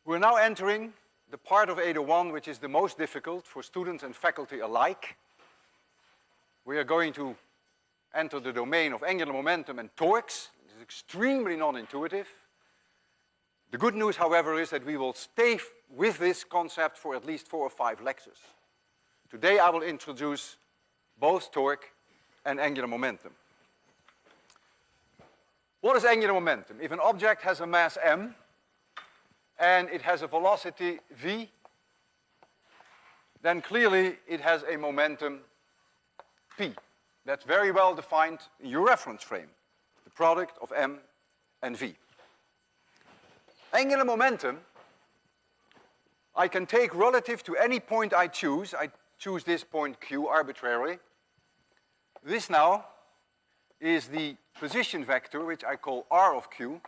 We're now entering the part of 801 which is the most difficult for students and faculty alike. We are going to enter the domain of angular momentum and torques. It is extremely non-intuitive. The good news, however, is that we will stay with this concept for at least 4 or 5 lectures. Today I will introduce both torque and angular momentum. What is angular momentum? If an object has a mass m and it has a velocity v, then clearly it has a momentum p. That's very well defined in your reference frame, the product of m and v. Angular momentum I can take relative to any point I choose. I choose this point q arbitrarily. This now is the position vector, which I call r of q.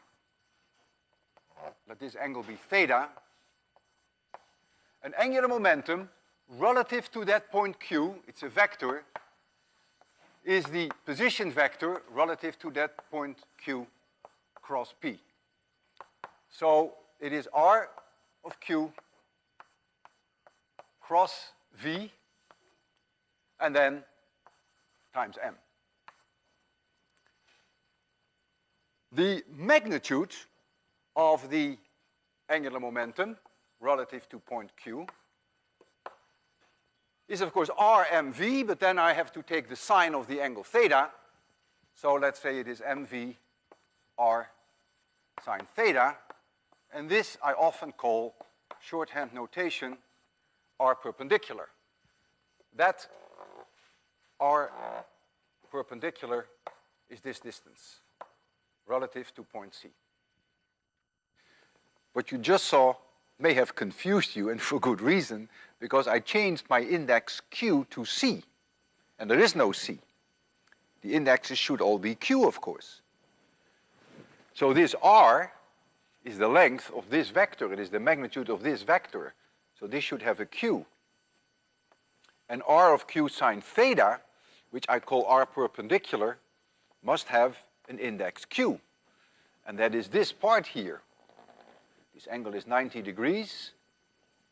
Let this angle be theta. An angular momentum relative to that point q, it's a vector, is the position vector relative to that point q cross p. So it is r of q cross v and then times m. The magnitude of the angular momentum relative to point q is of course rmv, but then I have to take the sine of the angle theta. So let's say it is mv r sine theta. And this I often call, shorthand notation, r perpendicular. That r perpendicular is this distance relative to point C. What you just saw may have confused you, and for good reason, because I changed my index q to C, and there is no C. The indexes should all be q, of course. So this r is the length of this vector. It is the magnitude of this vector. So this should have a q. And r of q sine theta, which I call r perpendicular, must have an index q. And that is this part here. This angle is 90 degrees.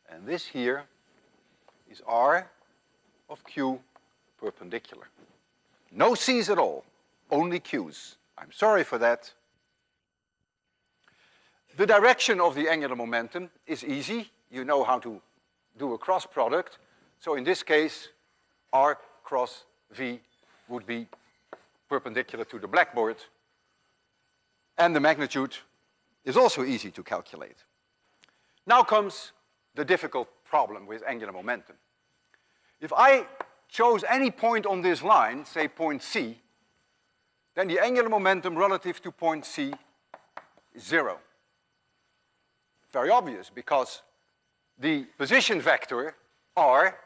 And this here is r of q perpendicular. No c's at all, only q's. I'm sorry for that. The direction of the angular momentum is easy. You know how to do a cross product. So in this case, r cross v would be perpendicular to the blackboard. And the magnitude is also easy to calculate. Now comes the difficult problem with angular momentum. If I chose any point on this line, say point C, then the angular momentum relative to point C is 0. Very obvious, because the position vector, r,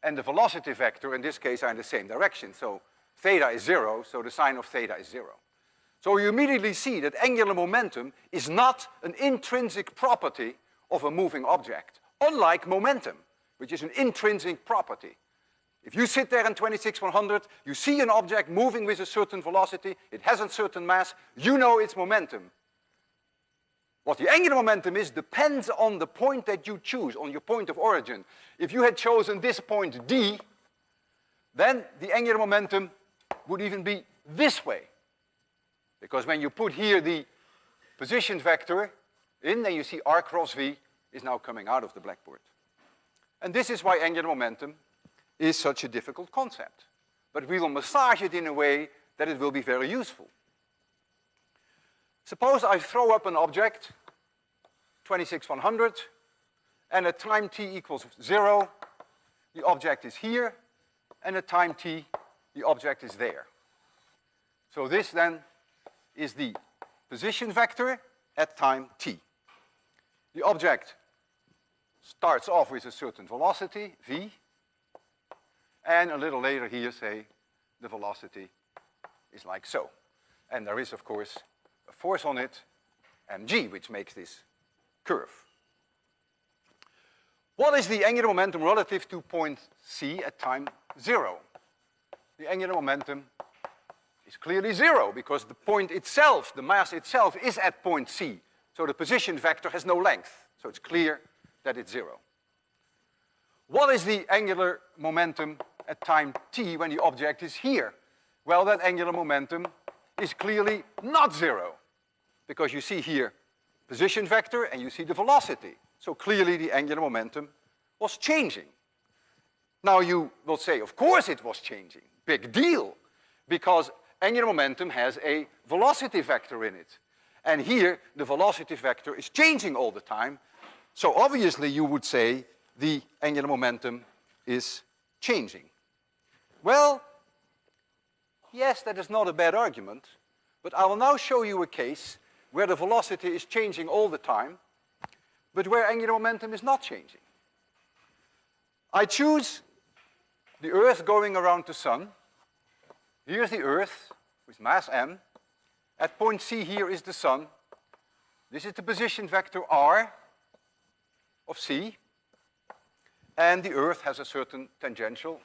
and the velocity vector, in this case, are in the same direction. So theta is 0, so the sine of theta is 0. So you immediately see that angular momentum is not an intrinsic property of a moving object, unlike momentum, which is an intrinsic property. If you sit there in 26-100, you see an object moving with a certain velocity, it has a certain mass, you know its momentum. What the angular momentum is depends on the point that you choose, on your point of origin. If you had chosen this point D, then the angular momentum would even be this way. Because when you put here the position vector in, then you see r cross v is now coming out of the blackboard. And this is why angular momentum is such a difficult concept. But we will massage it in a way that it will be very useful. Suppose I throw up an object, 26-100, and at time t equals 0, the object is here, and at time t, the object is there. So this then is the position vector at time t. The object starts off with a certain velocity, v, and a little later here, say, the velocity is like so. And there is, of course, a force on it, mg, which makes this curve. What is the angular momentum relative to point C at time 0? The angular momentum is clearly 0, because the point itself, the mass itself, is at point C. So the position vector has no length. So it's clear that it's 0. What is the angular momentum at time t when the object is here? Well, that angular momentum is clearly not 0, because you see here position vector and you see the velocity. So clearly the angular momentum was changing. Now you will say, of course it was changing. Big deal, because angular momentum has a velocity vector in it. And here the velocity vector is changing all the time. So obviously you would say the angular momentum is changing. Well, yes, that is not a bad argument, but I will now show you a case where the velocity is changing all the time, but where angular momentum is not changing. I choose the Earth going around the Sun. Here's the Earth with mass m. At point C here is the Sun. This is the position vector r of C. And the Earth has a certain tangential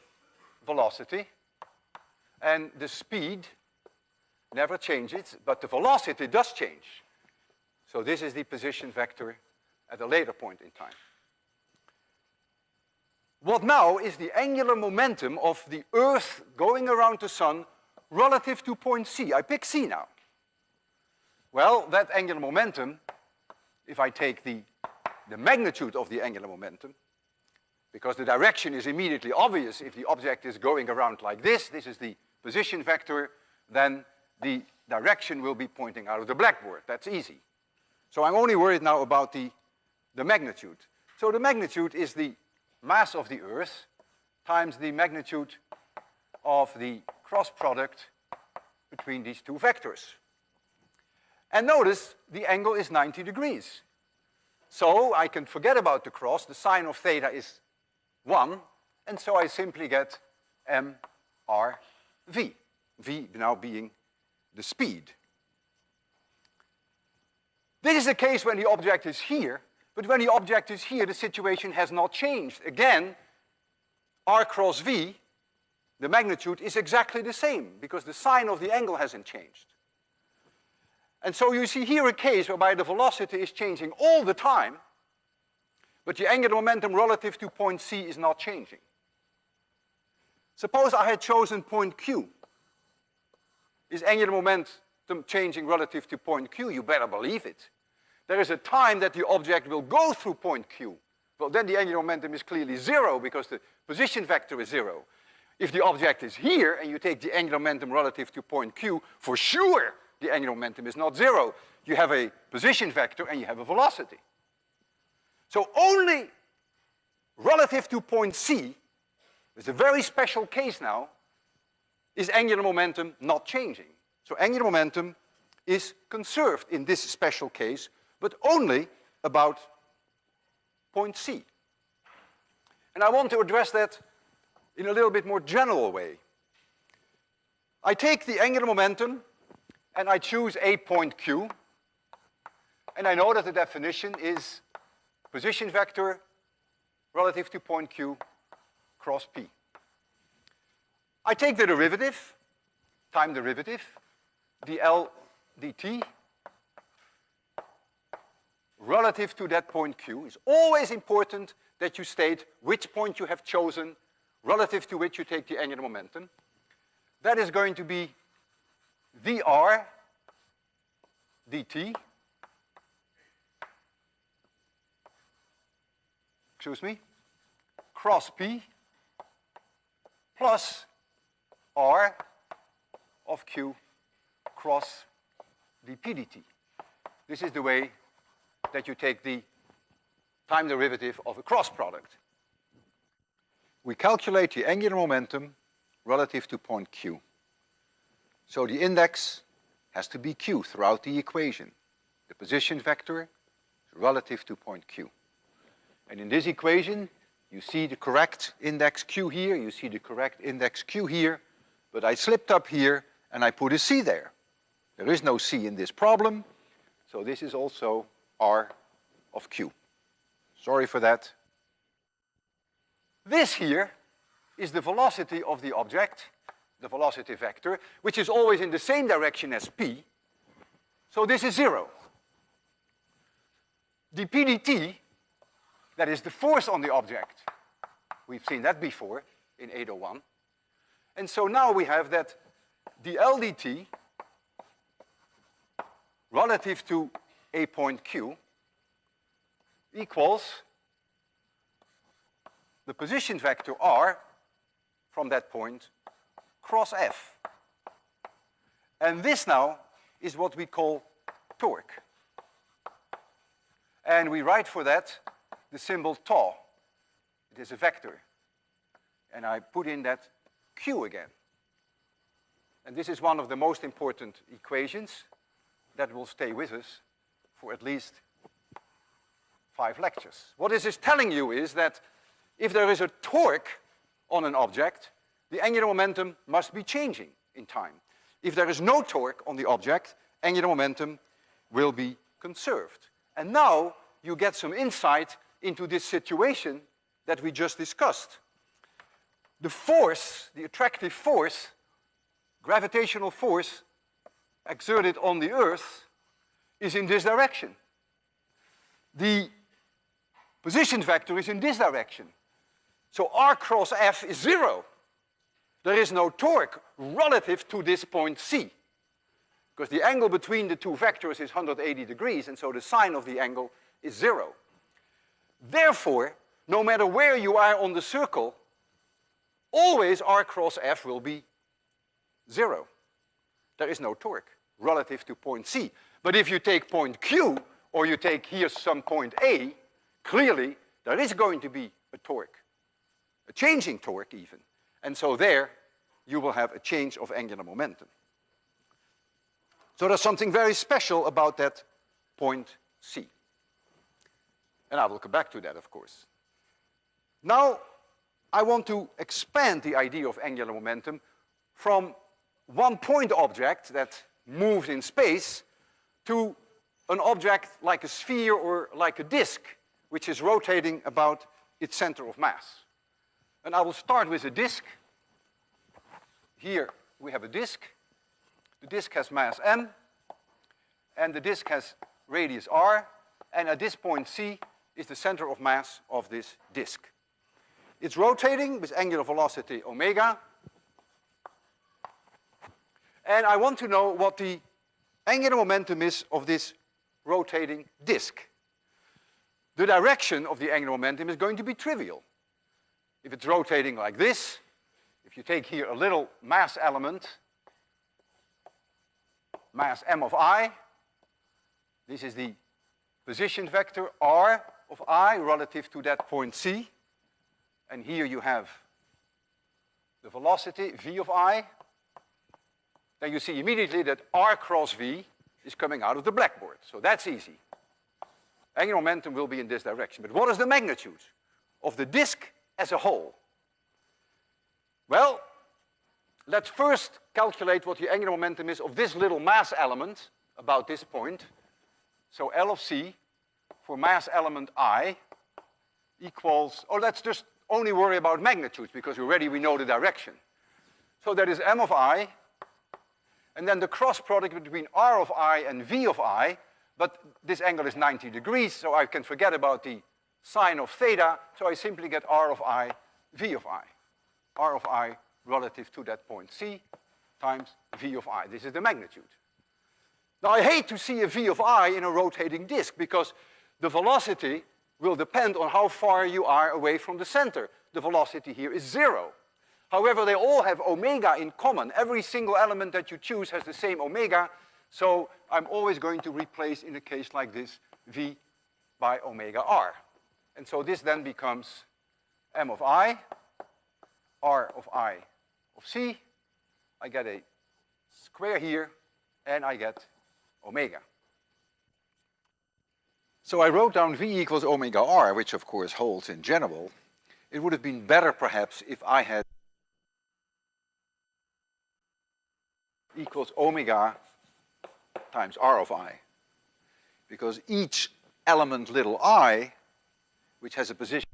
velocity. And the speed never changes, but the velocity does change. So this is the position vector at a later point in time. What now is the angular momentum of the Earth going around the Sun relative to point C? I pick C now. Well, that angular momentum, if I take the magnitude of the angular momentum, because the direction is immediately obvious if the object is going around like this is the position vector, then the direction will be pointing out of the blackboard. That's easy. So I'm only worried now about the magnitude. So the magnitude is the mass of the Earth times the magnitude of the cross product between these two vectors. And notice the angle is 90 degrees. So I can forget about the cross. The sine of theta is 1, and so I simply get mRv. V now being the speed. This is the case when the object is here, but when the object is here, the situation has not changed. Again, r cross v, the magnitude is exactly the same, because the sign of the angle hasn't changed. And so you see here a case whereby the velocity is changing all the time, but the angular momentum relative to point C is not changing. Suppose I had chosen point Q. Is angular momentum changing relative to point Q? You better believe it. There is a time that the object will go through point Q. Well, then the angular momentum is clearly 0 because the position vector is 0. If the object is here and you take the angular momentum relative to point Q, for sure the angular momentum is not 0. You have a position vector and you have a velocity. So only relative to point C, it's a very special case now, is angular momentum not changing. So angular momentum is conserved in this special case, but only about point C. And I want to address that in a little bit more general way. I take the angular momentum and I choose a point Q, and I know that the definition is position vector relative to point Q cross P. I take the derivative, time derivative, dl dt, relative to that point Q. It's always important that you state which point you have chosen relative to which you take the angular momentum. That is going to be dr dt, excuse me, cross P plus r of Q cross dp dt. This is the way that you take the time derivative of a cross product. We calculate the angular momentum relative to point Q. So the index has to be Q throughout the equation. The position vector relative to point Q. And in this equation, you see the correct index Q here, you see the correct index Q here, but I slipped up here and I put a C there. There is no C in this problem, so this is also R of Q. Sorry for that. This here is the velocity of the object, the velocity vector, which is always in the same direction as P. So this is 0. dp dt, that is the force on the object. We've seen that before in 801. And so now we have that dl dt relative to a point q equals the position vector r from that point cross f. And this now is what we call torque. And we write for that the symbol tau. It is a vector. And I put in that q again. And this is one of the most important equations that will stay with us for at least 5 lectures. What this is telling you is that if there is a torque on an object, the angular momentum must be changing in time. If there is no torque on the object, angular momentum will be conserved. And now you get some insight into this situation that we just discussed. The force, the attractive force, gravitational force exerted on the Earth is in this direction. The position vector is in this direction. So r cross f is 0. There is no torque relative to this point C, because the angle between the two vectors is 180 degrees, and so the sine of the angle is 0. Therefore, no matter where you are on the circle, always r cross f will be 0. There is no torque relative to point C. But if you take point Q, or you take here some point A, clearly there is going to be a torque, a changing torque even. And so there you will have a change of angular momentum. So there's something very special about that point C. And I will come back to that, of course. Now, I want to expand the idea of angular momentum from one point object that moves in space to an object like a sphere or like a disk, which is rotating about its center of mass. And I will start with a disk. Here we have a disk. The disk has mass m, and the disk has radius r, and at this point C is the center of mass of this disk. It's rotating with angular velocity omega, and I want to know what the angular momentum is of this rotating disk. The direction of the angular momentum is going to be trivial. If it's rotating like this, if you take here a little mass element, mass m of I, this is the position vector r of I relative to that point C, and here you have the velocity v of I, then you see immediately that r cross v is coming out of the blackboard. So that's easy. Angular momentum will be in this direction. But what is the magnitude of the disk as a whole? Well, let's first calculate what the angular momentum is of this little mass element about this point. So L of C for mass element I equals, oh, let's just only worry about magnitudes because already we know the direction. So that is m of I, and then the cross product between r of I and v of I, but this angle is 90 degrees, so I can forget about the sine of theta, so I simply get r of I, v of I. R of I relative to that point C times v of I. This is the magnitude. Now I hate to see a v of I in a rotating disk because the velocity will depend on how far you are away from the center. The velocity here is 0. However, they all have omega in common. Every single element that you choose has the same omega, so I'm always going to replace, in a case like this, v by omega r. And so this then becomes m of I, r of I of C. I get a square here, and I get omega. So I wrote down v equals omega r, which of course holds in general. It would have been better perhaps if I had equals omega times r of I, because each element little I, which has a position,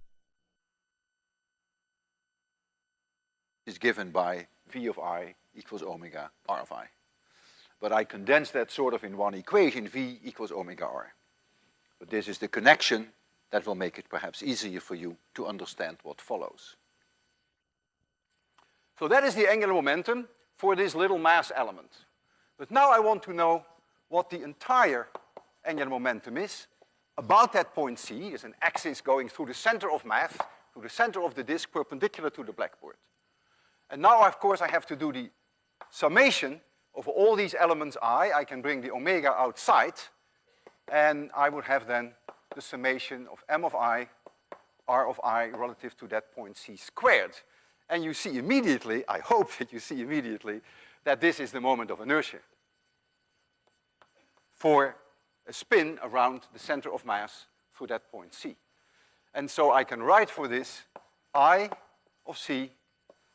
is given by v of I equals omega r of I. But I condense that sort of in one equation, v equals omega r. But this is the connection that will make it perhaps easier for you to understand what follows. So that is the angular momentum for this little mass element. But now I want to know what the entire angular momentum is about that point C. There's an axis going through the center of mass, through the center of the disk, perpendicular to the blackboard. And now, of course, I have to do the summation of all these elements I. I can bring the omega outside, and I would have then the summation of m of I, r of I, relative to that point C squared. And you see immediately, I hope that you see immediately, that this is the moment of inertia for a spin around the center of mass through that point C. And so I can write for this I of C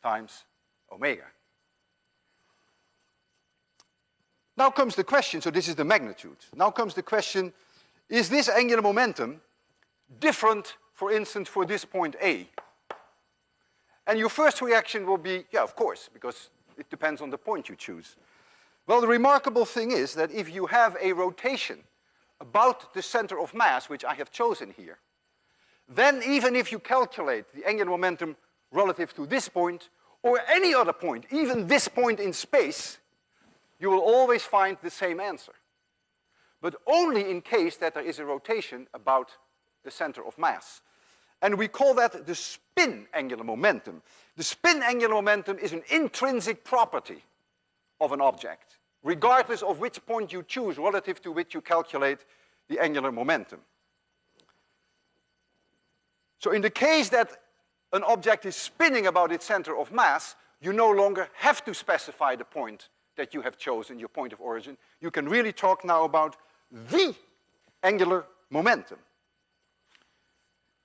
times omega. Now comes the question, so this is the magnitude. Now comes the question, is this angular momentum different, for instance, for this point A? And your first reaction will be, yeah, of course, because it depends on the point you choose. Well, the remarkable thing is that if you have a rotation about the center of mass, which I have chosen here, then even if you calculate the angular momentum relative to this point, or any other point, even this point in space, you will always find the same answer. But only in case that there is a rotation about the center of mass. And we call that the spin angular momentum. The spin angular momentum is an intrinsic property of an object, regardless of which point you choose relative to which you calculate the angular momentum. So in the case that an object is spinning about its center of mass, you no longer have to specify the point that you have chosen, your point of origin. You can really talk now about the angular momentum.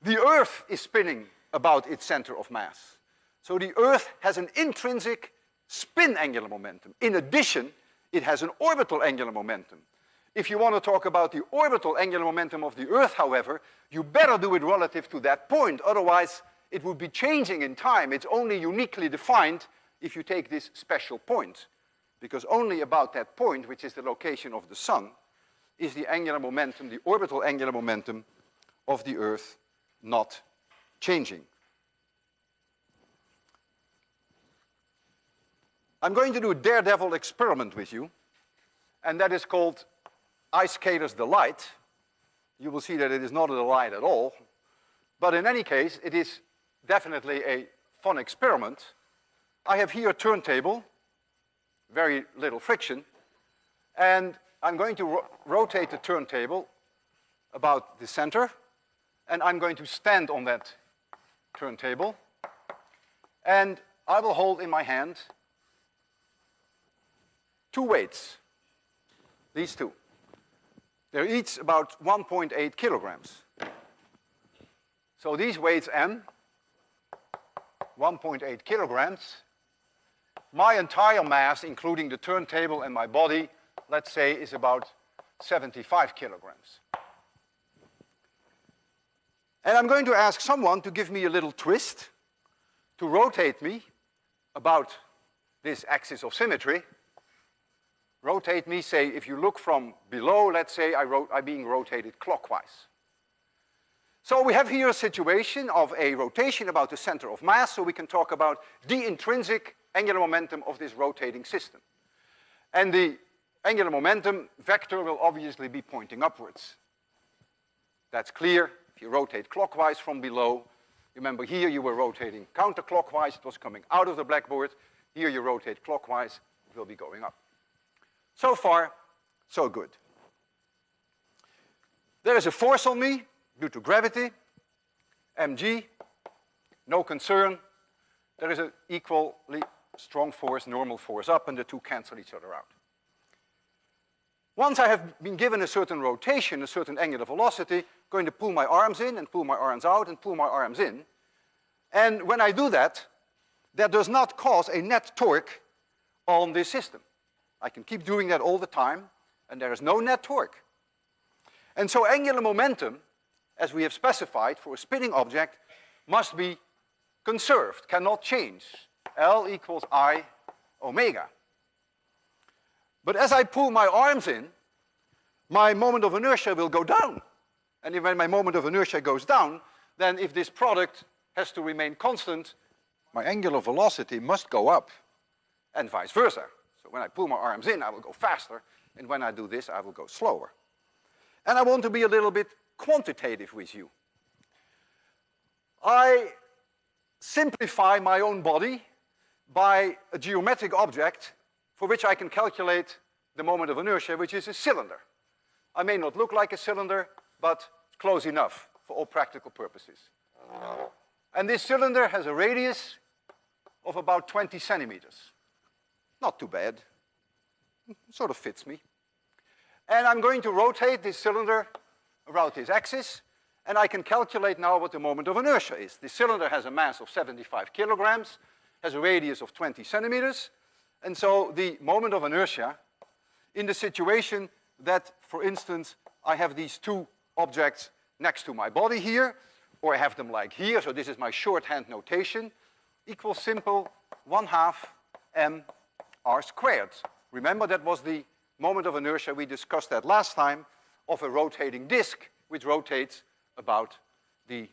The Earth is spinning about its center of mass. So the Earth has an intrinsic spin angular momentum. In addition, it has an orbital angular momentum. If you want to talk about the orbital angular momentum of the Earth, however, you better do it relative to that point. Otherwise, it would be changing in time. It's only uniquely defined if you take this special point. Because only about that point, which is the location of the Sun, is the angular momentum, the orbital angular momentum of the Earth not changing. I'm going to do a daredevil experiment with you, and that is called Ice Skater's Delight. You will see that it is not a delight at all, but in any case, it is definitely a fun experiment. I have here a turntable, very little friction, and I'm going to rotate the turntable about the center, and I'm going to stand on that turntable, and I will hold in my hand two weights, these two. They're each about 1.8 kilograms. So these weights M, 1.8 kilograms. My entire mass, including the turntable and my body, let's say, is about 75 kilograms. And I'm going to ask someone to give me a little twist to rotate me about this axis of symmetry. Rotate me, say, if you look from below, let's say I'm being rotated clockwise. So we have here a situation of a rotation about the center of mass, so we can talk about the intrinsic angular momentum of this rotating system. And the angular momentum vector will obviously be pointing upwards. That's clear. If you rotate clockwise from below, remember here you were rotating counterclockwise, it was coming out of the blackboard. Here you rotate clockwise, it will be going up. So far, so good. There is a force on me due to gravity, mg, no concern. There is an equally strong force, normal force up, and the two cancel each other out. Once I have been given a certain rotation, a certain angular velocity, I'm going to pull my arms in and pull my arms out and pull my arms in. And when I do that, that does not cause a net torque on this system. I can keep doing that all the time, and there is no net torque. And so angular momentum, as we have specified for a spinning object, must be conserved, cannot change. L equals I omega. But as I pull my arms in, my moment of inertia will go down. And when my moment of inertia goes down, then if this product has to remain constant, my angular velocity must go up, and vice versa. So when I pull my arms in, I will go faster, and when I do this, I will go slower. And I want to be a little bit quantitative with you. I simplify my own body by a geometric object for which I can calculate the moment of inertia, which is a cylinder. I may not look like a cylinder, but close enough for all practical purposes. And this cylinder has a radius of about 20 centimeters. Not too bad. It sort of fits me. And I'm going to rotate this cylinder around this axis, and I can calculate now what the moment of inertia is. This cylinder has a mass of 75 kilograms, has a radius of 20 centimeters, and so the moment of inertia in the situation that, for instance, I have these two objects next to my body here, or I have them like here, so this is my shorthand notation, equals simple 1/2 mr squared. Remember, that was the moment of inertia, we discussed that last time, of a rotating disk which rotates about the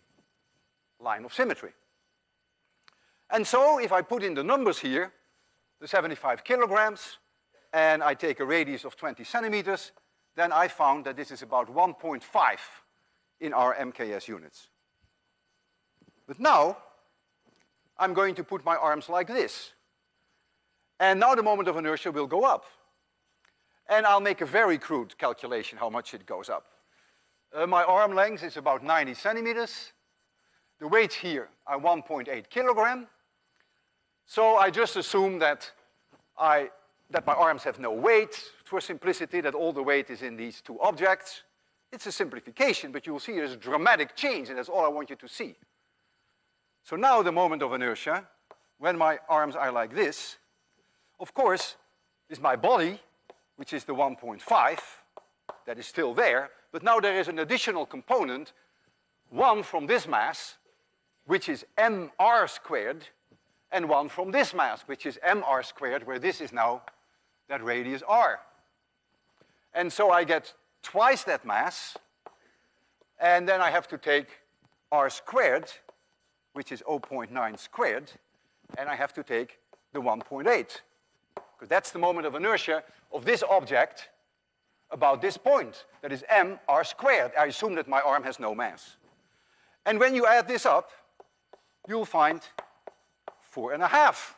line of symmetry. And so if I put in the numbers here, the 75 kilograms, and I take a radius of 20 centimeters, then I found that this is about 1.5 in our MKS units. But now, I'm going to put my arms like this. And now the moment of inertia will go up. And I'll make a very crude calculation how much it goes up. My arm length is about 90 centimeters. The weights here are 1.8 kilogram. So I just assume that my arms have no weight, for simplicity, that all the weight is in these two objects. It's a simplification, but you will see there's a dramatic change, and that's all I want you to see. So now the moment of inertia, when my arms are like this, of course, is my body, which is the 1.5, that is still there, but now there is an additional component, one from this mass, which is mr squared, and one from this mass, which is mr squared, where this is now that radius r. And so I get twice that mass, and then I have to take r squared, which is 0.9 squared, and I have to take the 1.8. Because that's the moment of inertia of this object about this point. That is mr squared. I assume that my arm has no mass. And when you add this up, you'll find 4.5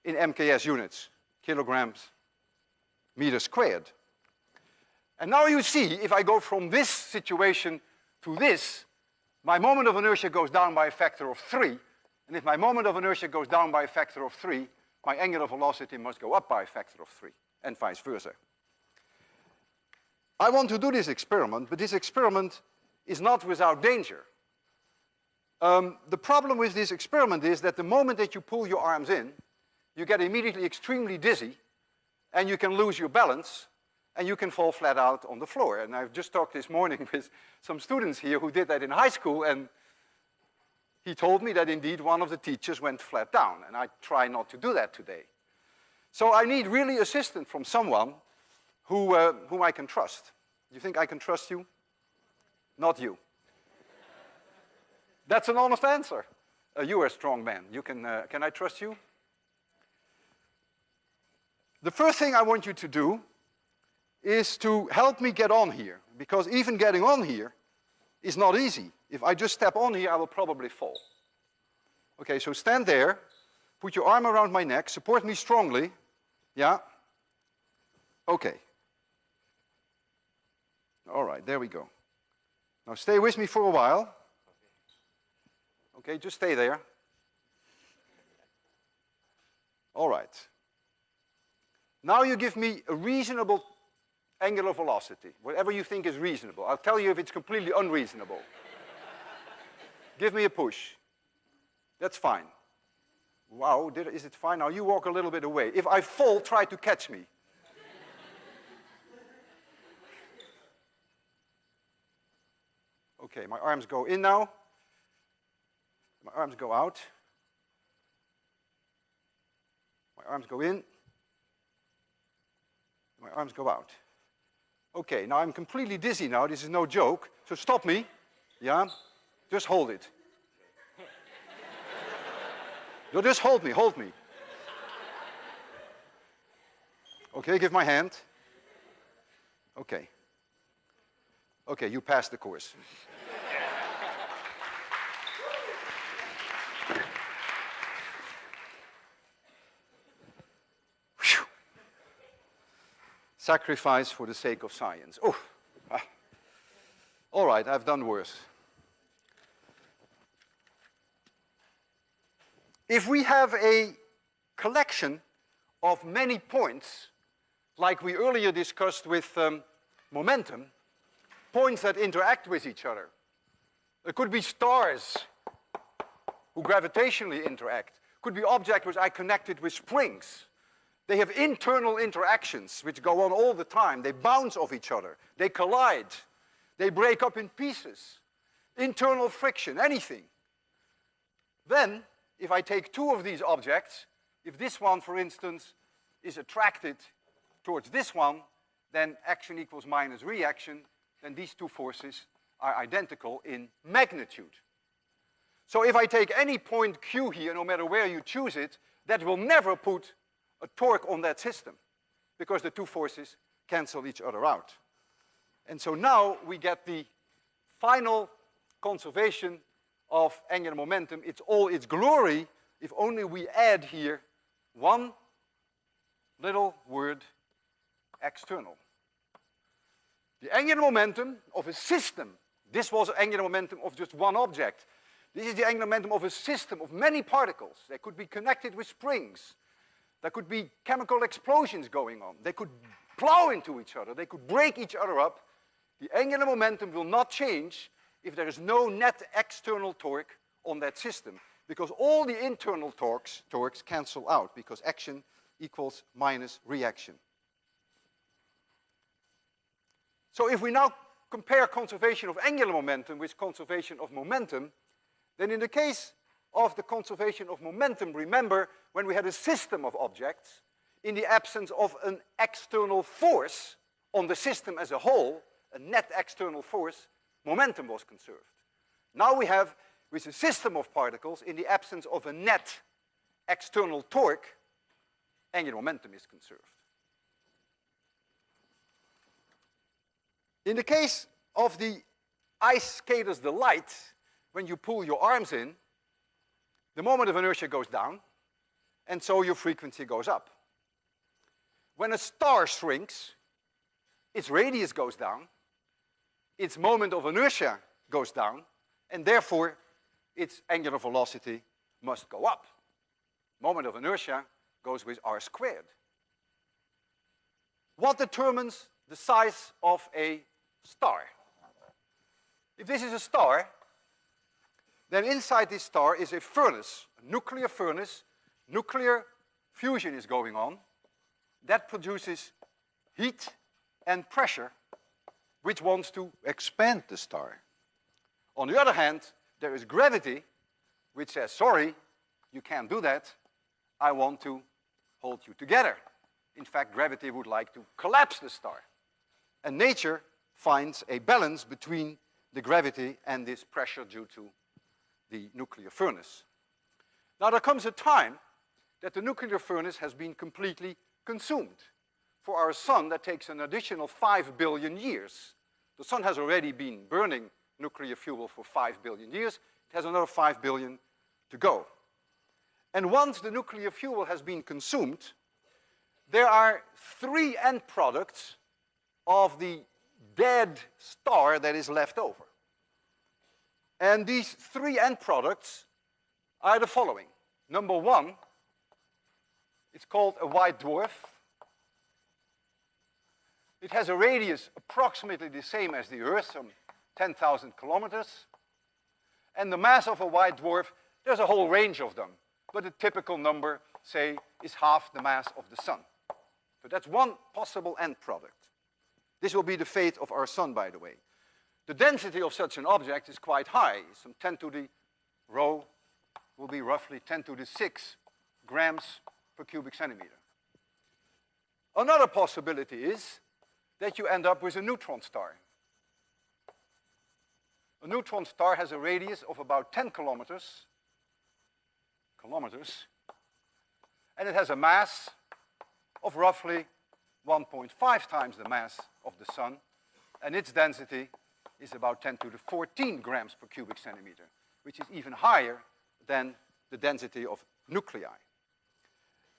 in MKS units, kilograms, meters squared. And now you see, if I go from this situation to this, my moment of inertia goes down by a factor of 3. And if my moment of inertia goes down by a factor of 3, my angular velocity must go up by a factor of 3, and vice versa. I want to do this experiment, but this experiment is not without danger. The problem with this experiment is that the moment that you pull your arms in, you get immediately extremely dizzy, and you can lose your balance, and you can fall flat out on the floor. And I've just talked this morning with some students here who did that in high school, and he told me that indeed one of the teachers went flat down, and I try not to do that today. So I need really assistance from someone whom I can trust. You think I can trust you? Not you. That's an honest answer. You are a strong man. You can I trust you? The first thing I want you to do is to help me get on here, because even getting on here is not easy. If I just step on here, I will probably fall. Okay, so stand there, put your arm around my neck, support me strongly. Yeah? Okay. All right, there we go. Now stay with me for a while. Okay, just stay there. All right. Now you give me a reasonable angular velocity, whatever you think is reasonable. I'll tell you if it's completely unreasonable. Give me a push. That's fine. Wow, is it fine? Now you walk a little bit away. If I fall, try to catch me. Okay, my arms go in now. My arms go out. My arms go in. My arms go out. Okay, now I'm completely dizzy now. This is no joke. So stop me, yeah? Just hold it. No, just hold me, hold me. Okay, give my hand. Okay. Okay, you passed the course. Whew. Sacrifice for the sake of science. Oh. Ah. All right, I've done worse. If we have a collection of many points, like we earlier discussed with momentum, points that interact with each other. There could be stars who gravitationally interact. Could be objects which are connected with springs. They have internal interactions which go on all the time. They bounce off each other. They collide. They break up in pieces. Internal friction, anything. Then, if I take two of these objects, if this one, for instance, is attracted towards this one, then action equals minus reaction, then these two forces are identical in magnitude. So if I take any point Q here, no matter where you choose it, that will never put a torque on that system, because the two forces cancel each other out. And so now we get the final conservation of angular momentum. It's all its glory if only we add here one little word, external. The angular momentum of a system, this was angular momentum of just one object. This is the angular momentum of a system of many particles. They could be connected with springs. There could be chemical explosions going on. They could plow into each other. They could break each other up. The angular momentum will not change if there is no net external torque on that system, because all the internal torques cancel out, because action equals minus reaction. So if we now compare conservation of angular momentum with conservation of momentum, then in the case of the conservation of momentum, remember when we had a system of objects, in the absence of an external force on the system as a whole, a net external force, momentum was conserved. Now we have, with a system of particles, in the absence of a net external torque, angular momentum is conserved. In the case of the ice skater's delight, when you pull your arms in, the moment of inertia goes down, and so your frequency goes up. When a star shrinks, its radius goes down, its moment of inertia goes down, and therefore its angular velocity must go up. Moment of inertia goes with r squared. What determines the size of a star? If this is a star, then inside this star is a furnace, a nuclear furnace. Nuclear fusion is going on. That produces heat and pressure, which wants to expand the star. On the other hand, there is gravity, which says, sorry, you can't do that. I want to hold you together. In fact, gravity would like to collapse the star. And nature finds a balance between the gravity and this pressure due to the nuclear furnace. Now there comes a time that the nuclear furnace has been completely consumed. For our sun, that takes an additional 5 billion years. The sun has already been burning nuclear fuel for 5 billion years. It has another 5 billion to go. And once the nuclear fuel has been consumed, there are 3 end products of the dead star that is left over. And these 3 end products are the following. Number 1, it's called a white dwarf. It has a radius approximately the same as the Earth, some 10,000 kilometers. And the mass of a white dwarf, there's a whole range of them. But a typical number, say, is half the mass of the sun. So that's one possible end product. This will be the fate of our sun, by the way. The density of such an object is quite high. Some 10 to the rho will be roughly 10 to the 6 grams per cubic centimeter. Another possibility is that you end up with a neutron star. A neutron star has a radius of about 10 kilometers, and it has a mass of roughly 1.5 times the mass of the sun, and its density is about 10 to the 14 grams per cubic centimeter, which is even higher than the density of nuclei.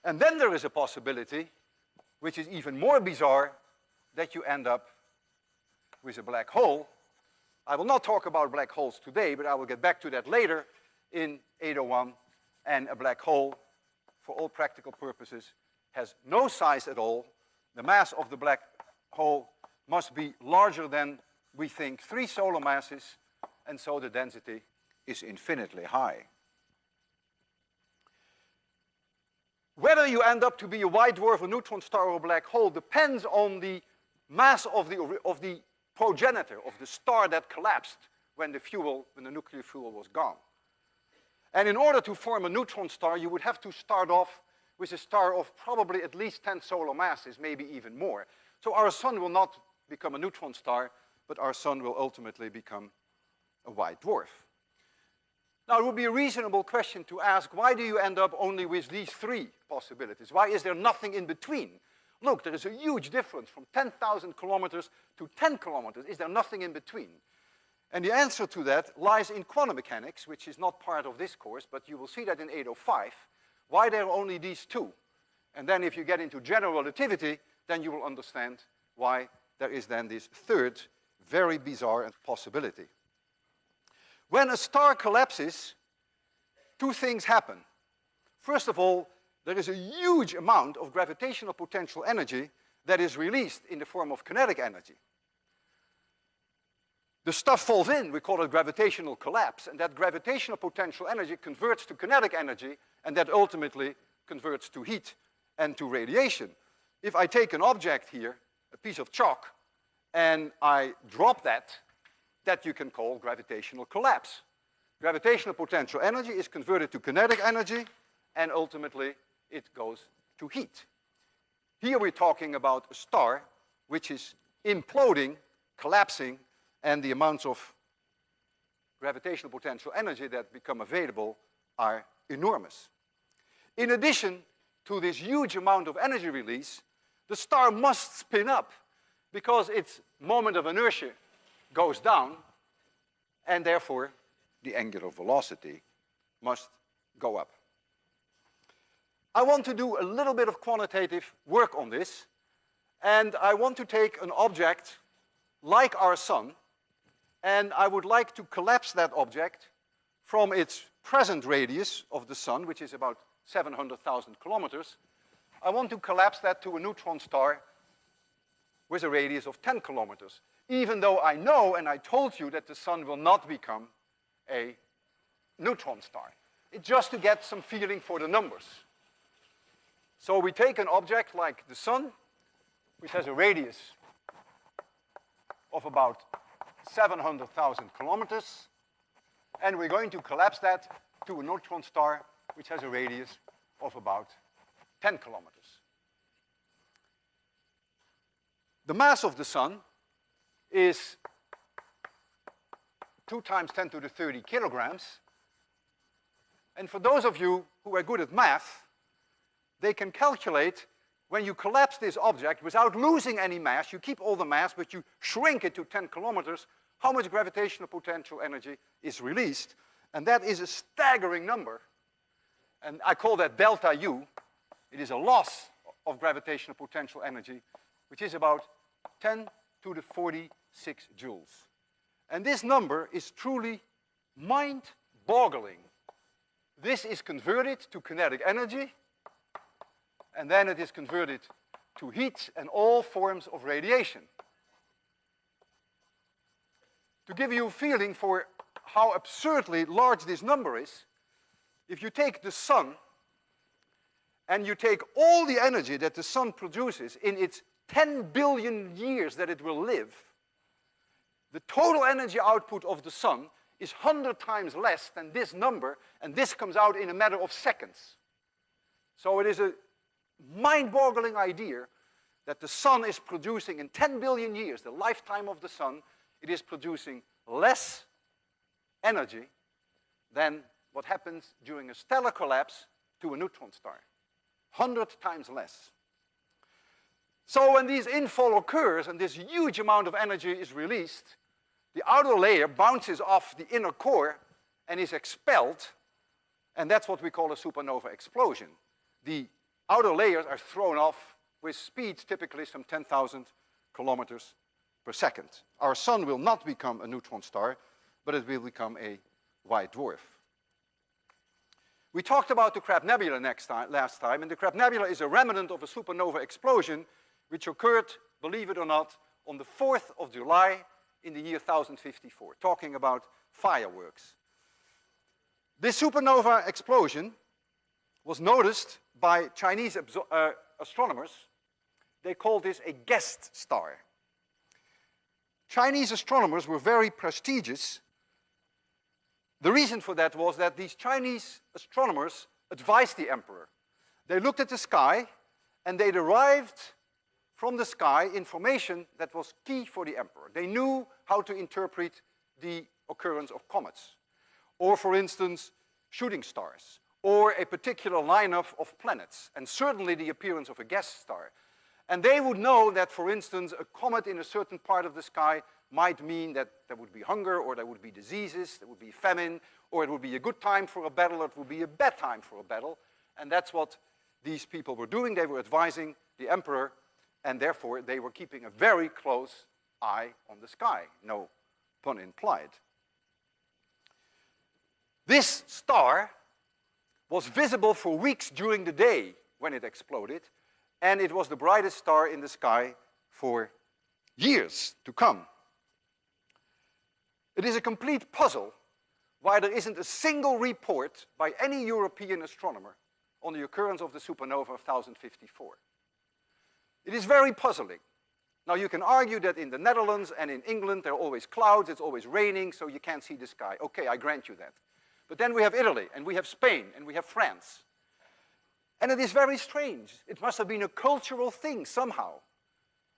And then there is a possibility, which is even more bizarre, that you end up with a black hole. I will not talk about black holes today, but I will get back to that later in 801. And a black hole, for all practical purposes, has no size at all. The mass of the black hole must be larger than, we think, 3 solar masses, and so the density is infinitely high. Whether you end up to be a white dwarf, a neutron star, or a black hole depends on the mass of the progenitor, of the star that collapsed when the nuclear fuel was gone. And in order to form a neutron star, you would have to start off with a star of probably at least 10 solar masses, maybe even more. So our sun will not become a neutron star, but our sun will ultimately become a white dwarf. Now, it would be a reasonable question to ask, why do you end up only with these 3 possibilities? Why is there nothing in between? Look, there is a huge difference from 10,000 kilometers to 10 kilometers. Is there nothing in between? And the answer to that lies in quantum mechanics, which is not part of this course, but you will see that in 805, why there are only these 2. And then if you get into general relativity, then you will understand why there is then this 3rd, very bizarre possibility. When a star collapses, 2 things happen. First of all, there is a huge amount of gravitational potential energy that is released in the form of kinetic energy. The stuff falls in, we call it gravitational collapse, and that gravitational potential energy converts to kinetic energy, and that ultimately converts to heat and to radiation. If I take an object here, a piece of chalk, and I drop that you can call gravitational collapse. Gravitational potential energy is converted to kinetic energy, and ultimately it goes to heat. Here we're talking about a star which is imploding, collapsing, and the amounts of gravitational potential energy that become available are enormous. In addition to this huge amount of energy release, the star must spin up because its moment of inertia goes down, and therefore the angular velocity must go up. I want to do a little bit of quantitative work on this, and I want to take an object like our sun, and I would like to collapse that object from its present radius of the sun, which is about 700,000 kilometers. I want to collapse that to a neutron star with a radius of 10 kilometers, even though I know, and I told you, that the sun will not become a neutron star. It's just to get some feeling for the numbers. So we take an object like the sun, which has a radius of about 700,000 kilometers, and we're going to collapse that to a neutron star which has a radius of about 10 kilometers. The mass of the sun is 2 times 10 to the 30 kilograms. And for those of you who are good at math, they can calculate when you collapse this object without losing any mass, you keep all the mass, but you shrink it to 10 kilometers, how much gravitational potential energy is released. And that is a staggering number. And I call that delta U. It is a loss of gravitational potential energy, which is about 10 to the 46 joules. And this number is truly mind-boggling. This is converted to kinetic energy, and then it is converted to heat and all forms of radiation. To give you a feeling for how absurdly large this number is, if you take the sun and you take all the energy that the sun produces in its 10 billion years that it will live, the total energy output of the sun is 100 times less than this number, and this comes out in a matter of seconds. So it is a mind-boggling idea that the sun is producing in 10 billion years, the lifetime of the sun, it is producing less energy than what happens during a stellar collapse to a neutron star. 100 times less. So when this infall occurs and this huge amount of energy is released, the outer layer bounces off the inner core and is expelled, and that's what we call a supernova explosion. The outer layers are thrown off with speeds typically some 10,000 kilometers per second. Our sun will not become a neutron star, but it will become a white dwarf. We talked about the Crab Nebula last time, and the Crab Nebula is a remnant of a supernova explosion which occurred, believe it or not, on the 4th of July in the year 1054, talking about fireworks. This supernova explosion was noticed by Chinese astronomers. They called this a guest star. Chinese astronomers were very prestigious. The reason for that was that these Chinese astronomers advised the emperor. They looked at the sky and they derived from the sky information that was key for the emperor. They knew how to interpret the occurrence of comets, or for instance, shooting stars, or a particular lineup of planets, and certainly the appearance of a guest star. And they would know that, for instance, a comet in a certain part of the sky might mean that there would be hunger, or there would be diseases, there would be famine, or it would be a good time for a battle, or it would be a bad time for a battle. And that's what these people were doing. They were advising the emperor, and therefore they were keeping a very close eye on the sky, no pun implied. This star was visible for weeks during the day when it exploded, and it was the brightest star in the sky for years to come. It is a complete puzzle why there isn't a single report by any European astronomer on the occurrence of the supernova of 1054. It is very puzzling. Now you can argue that in the Netherlands and in England there are always clouds, it's always raining, so you can't see the sky. Okay, I grant you that. But then we have Italy, and we have Spain, and we have France. And it is very strange. It must have been a cultural thing somehow.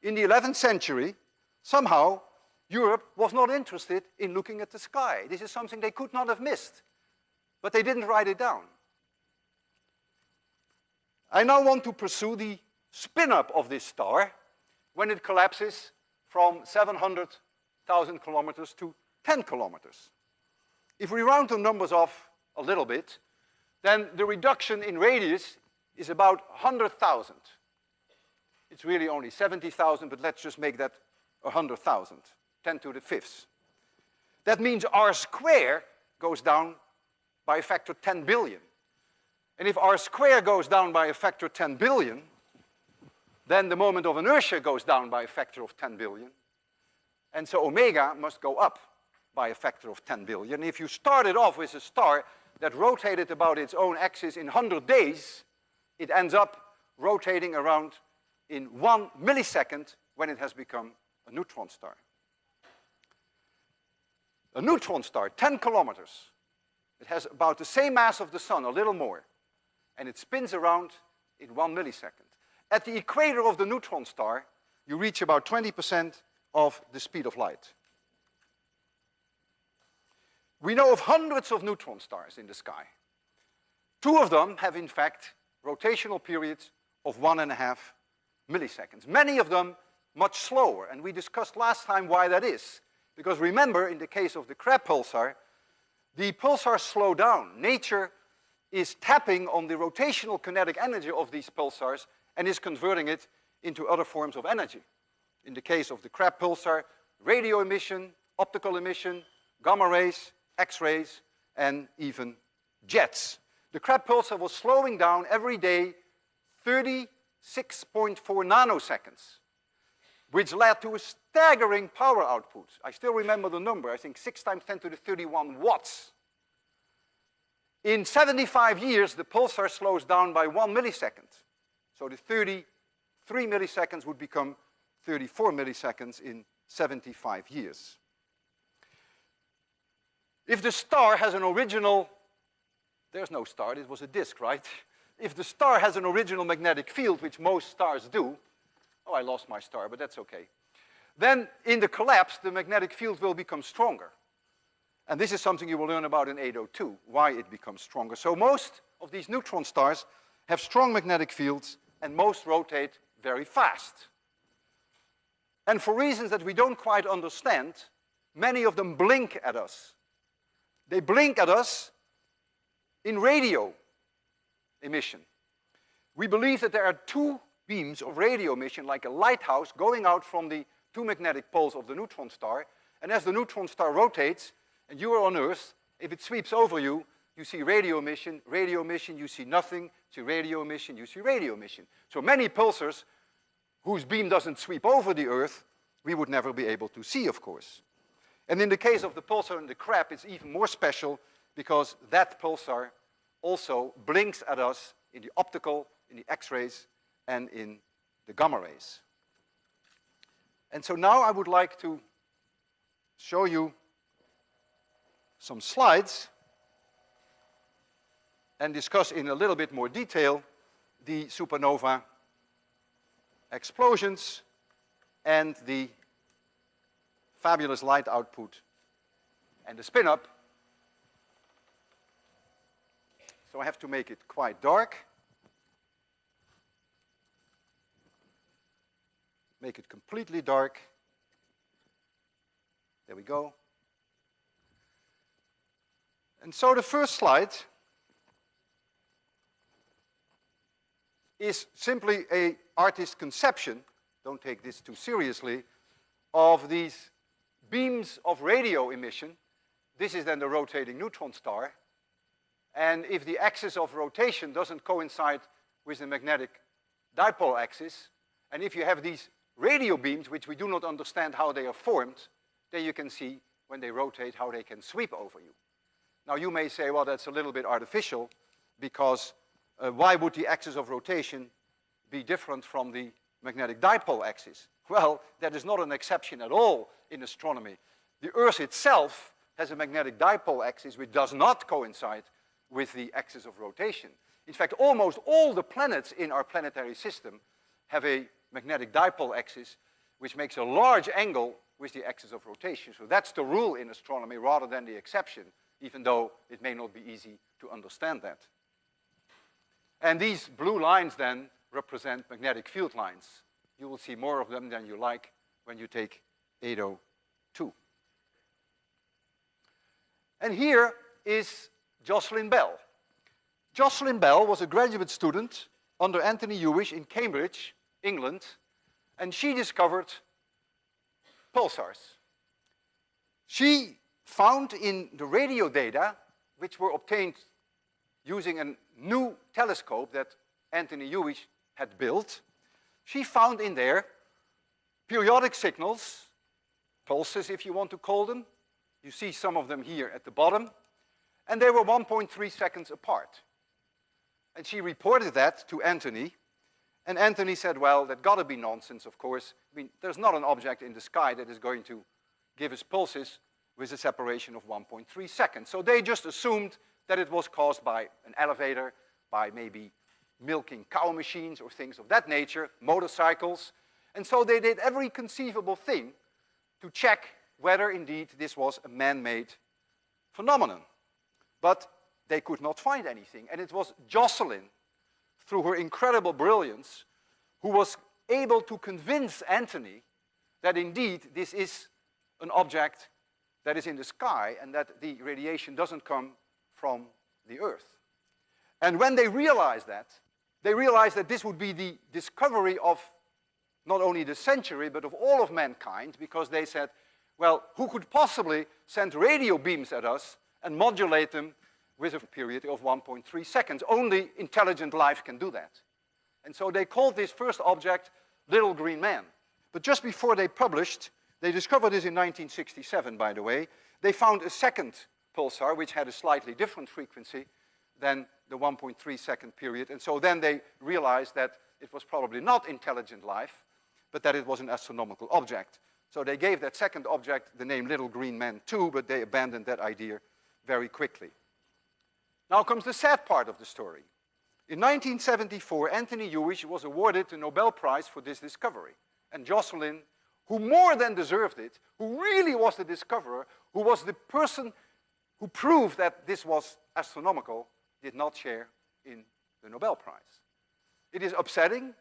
In the 11th century, somehow, Europe was not interested in looking at the sky. This is something they could not have missed. But they didn't write it down. I now want to pursue the spin-up of this star when it collapses from 700,000 kilometers to 10 kilometers. If we round the numbers off a little bit, then the reduction in radius is about 100,000. It's really only 70,000, but let's just make that 100,000, 10 to the fifth. That means r squared goes down by a factor 10 billion. And if r squared goes down by a factor 10 billion, then the moment of inertia goes down by a factor of 10 billion. And so omega must go up by a factor of 10 billion. If you started off with a star that rotated about its own axis in 100 days, it ends up rotating around in 1 millisecond when it has become a neutron star. A neutron star, 10 kilometers. It has about the same mass of the sun, a little more, and it spins around in 1 millisecond. At the equator of the neutron star, you reach about 20% of the speed of light. We know of hundreds of neutron stars in the sky. 2 of them have, in fact, rotational periods of 1.5 milliseconds. Many of them much slower, and we discussed last time why that is. Because remember, in the case of the Crab pulsar, the pulsars slow down. Nature is tapping on the rotational kinetic energy of these pulsars and is converting it into other forms of energy. In the case of the Crab pulsar, radio emission, optical emission, gamma rays, X-rays, and even jets. The Crab pulsar was slowing down every day 36.4 nanoseconds, which led to a staggering power output. I still remember the number, I think 6 times 10 to the 31 watts. In 75 years, the pulsar slows down by 1 millisecond. So the 33 milliseconds would become 34 milliseconds in 75 years. If the star has an original, there's no star, it was a disk, right? If the star has an original magnetic field, which most stars do, oh, I lost my star, but that's okay. Then in the collapse, the magnetic field will become stronger. And this is something you will learn about in 802, why it becomes stronger. So most of these neutron stars have strong magnetic fields, and most rotate very fast. And for reasons that we don't quite understand, many of them blink at us. They blink at us in radio emission. We believe that there are two beams of radio emission, like a lighthouse, going out from the two magnetic poles of the neutron star. And as the neutron star rotates, and you are on Earth, if it sweeps over you, you see radio emission, you see nothing, you see radio emission, you see radio emission. So many pulsars whose beam doesn't sweep over the Earth, we would never be able to see, of course. And in the case of the pulsar and the Crab, it's even more special because that pulsar also blinks at us in the optical, in the X-rays, and in the gamma rays. And so now I would like to show you some slides and discuss in a little bit more detail the supernova explosions and the fabulous light output and the spin-up. So I have to make it quite dark. Make it completely dark. There we go. And so the first slide is simply an artist's conception, don't take this too seriously, of these beams of radio emission. This is then the rotating neutron star. And if the axis of rotation doesn't coincide with the magnetic dipole axis, and if you have these radio beams, which we do not understand how they are formed, then you can see when they rotate how they can sweep over you. Now you may say, well, that's a little bit artificial because why would the axis of rotation be different from the magnetic dipole axis? Well, that is not an exception at all in astronomy. The Earth itself has a magnetic dipole axis which does not coincide with the axis of rotation. In fact, almost all the planets in our planetary system have a magnetic dipole axis which makes a large angle with the axis of rotation. So that's the rule in astronomy rather than the exception, even though it may not be easy to understand that. And these blue lines then represent magnetic field lines. You will see more of them than you like when you take 802. And here is Jocelyn Bell. Jocelyn Bell was a graduate student under Anthony Hewish in Cambridge, England, and she discovered pulsars. She found in the radio data, which were obtained using a new telescope that Anthony Hewish had built, she found in there periodic signals, pulses if you want to call them. You see some of them here at the bottom, and they were 1.3 seconds apart. And she reported that to Anthony, and Anthony said, well, that gotta be nonsense, of course. I mean, there's not an object in the sky that is going to give us pulses with a separation of 1.3 seconds. So they just assumed that it was caused by an elevator, by maybe milking cow machines or things of that nature, motorcycles. And so they did every conceivable thing to check whether indeed this was a man-made phenomenon. But they could not find anything. And it was Jocelyn, through her incredible brilliance, who was able to convince Anthony that indeed this is an object that is in the sky and that the radiation doesn't come from the Earth. And when they realized that this would be the discovery of not only the century, but of all of mankind, because they said, well, who could possibly send radio beams at us and modulate them with a period of 1.3 seconds? Only intelligent life can do that. And so they called this first object Little Green Man. But just before they published, they discovered this in 1967, by the way, they found a second pulsar which had a slightly different frequency than the 1.3 second period. And so then they realized that it was probably not intelligent life, but that it was an astronomical object. So they gave that second object the name Little Green Man 2, but they abandoned that idea very quickly. Now comes the sad part of the story. In 1974, Anthony Hewish was awarded the Nobel Prize for this discovery. And Jocelyn, who more than deserved it, who really was the discoverer, who was the person who proved that this was astronomical, did not share in the Nobel Prize. It is upsetting,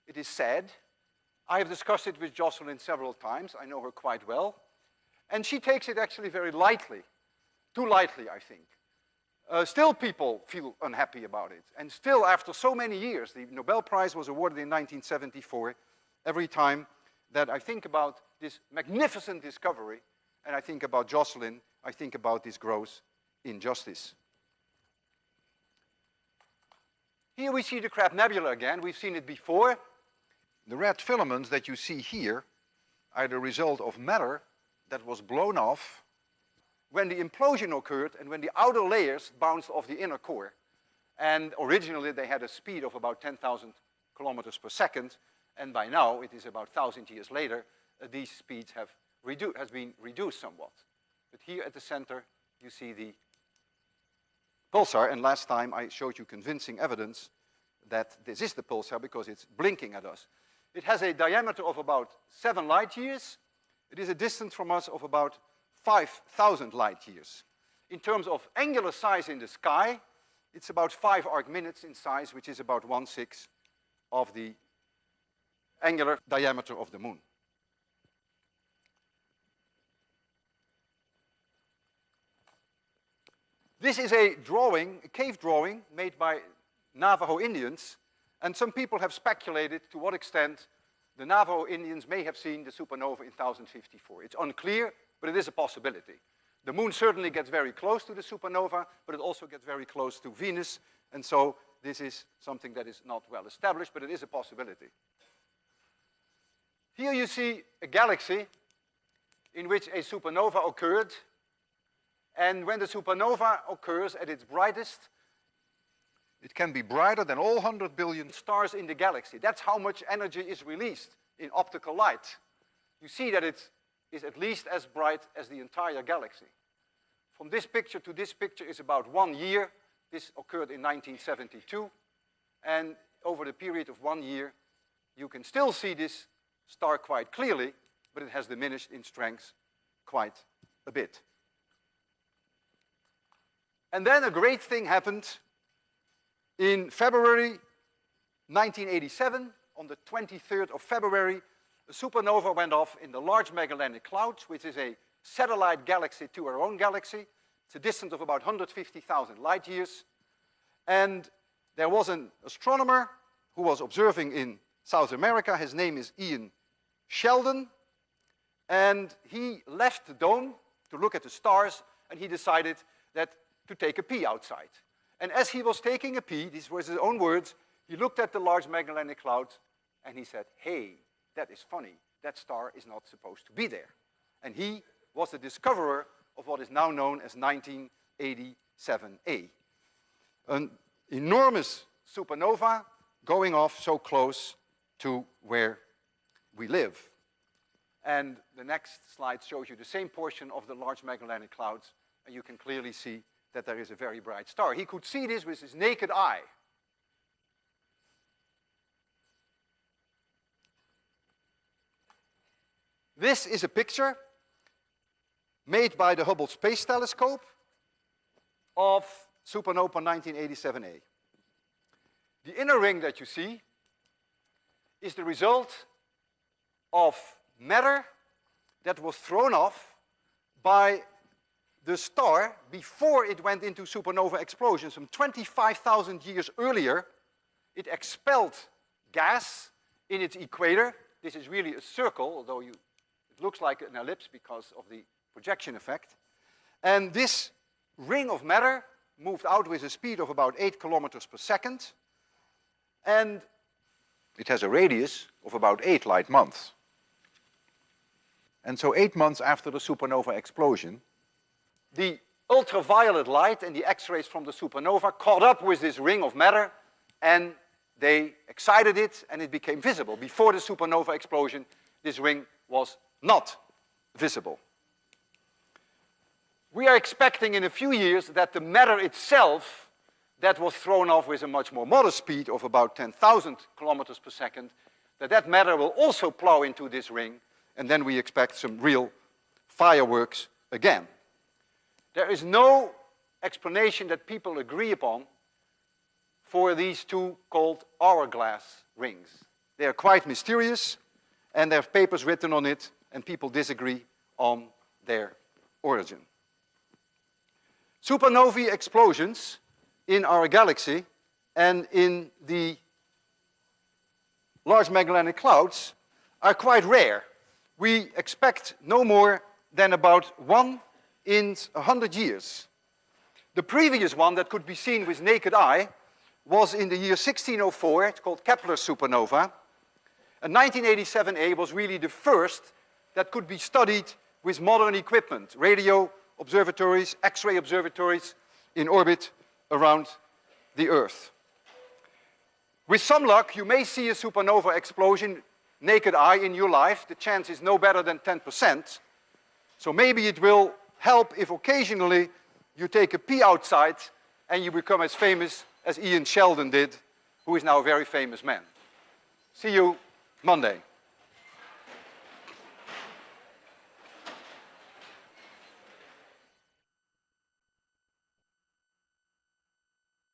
it is sad. I have discussed it with Jocelyn several times, I know her quite well, and she takes it actually very lightly, too lightly, I think. Still people feel unhappy about it, and still after so many years, the Nobel Prize was awarded in 1974, every time that I think about this magnificent discovery, and I think about Jocelyn, I think about this gross injustice. Here we see the Crab Nebula again. We've seen it before. The red filaments that you see here are the result of matter that was blown off when the implosion occurred and when the outer layers bounced off the inner core. And originally they had a speed of about 10,000 kilometers per second, and by now, it is about 1,000 years later, these speeds have been reduced somewhat. But here at the center, you see the pulsar, and last time I showed you convincing evidence that this is the pulsar because it's blinking at us. It has a diameter of about 7 light years. It is a distance from us of about 5,000 light years. In terms of angular size in the sky, it's about 5 arc minutes in size, which is about 1/6 of the angular diameter of the moon. This is a drawing, a cave drawing made by Navajo Indians, and some people have speculated to what extent the Navajo Indians may have seen the supernova in 1054. It's unclear, but it is a possibility. The moon certainly gets very close to the supernova, but it also gets very close to Venus, and so this is something that is not well established, but it is a possibility. Here you see a galaxy in which a supernova occurred, and when the supernova occurs at its brightest, it can be brighter than all 100 billion stars in the galaxy. That's how much energy is released in optical light. You see that it is at least as bright as the entire galaxy. From this picture to this picture is about 1 year. This occurred in 1972. And over the period of 1 year, you can still see this star quite clearly, but it has diminished in strength quite a bit. And then a great thing happened in February 1987. On the 23rd of February, a supernova went off in the Large Magellanic Clouds, which is a satellite galaxy to our own galaxy. It's a distance of about 150,000 light years. And there was an astronomer who was observing in South America. His name is Ian Sheldon. And he left the dome to look at the stars, and he decided to take a pee outside. And as he was taking a pee, these were his own words, he looked at the Large Magellanic Clouds and he said, "Hey, that is funny. That star is not supposed to be there." And he was the discoverer of what is now known as 1987A. An enormous supernova going off so close to where we live. And the next slide shows you the same portion of the Large Magellanic Clouds, and you can clearly see that there is a very bright star. He could see this with his naked eye. This is a picture made by the Hubble Space Telescope of supernova 1987A. The inner ring that you see is the result of matter that was thrown off by the star before it went into supernova explosion. Some 25,000 years earlier, it expelled gas in its equator. This is really a circle, although it looks like an ellipse because of the projection effect. And this ring of matter moved out with a speed of about 8 kilometers per second. And it has a radius of about 8 light months. And so 8 months after the supernova explosion, the ultraviolet light and the X-rays from the supernova caught up with this ring of matter, and they excited it, and it became visible. Before the supernova explosion, this ring was not visible. We are expecting in a few years that the matter itself that was thrown off with a much more modest speed of about 10,000 kilometers per second, that matter will also plow into this ring, and then we expect some real fireworks again. There is no explanation that people agree upon for these two called hourglass rings. They are quite mysterious, and there are papers written on it, and people disagree on their origin. Supernovae explosions in our galaxy and in the Large Magellanic Clouds are quite rare. We expect no more than about 1 in 100 years. The previous one that could be seen with naked eye was in the year 1604. It's called Kepler's supernova. And 1987A was really the first that could be studied with modern equipment, radio observatories, X-ray observatories in orbit around the Earth. With some luck, you may see a supernova explosion naked eye in your life. The chance is no better than 10%. So maybe it will help if occasionally you take a pee outside and you become as famous as Ian Sheldon did, who is now a very famous man. See you Monday.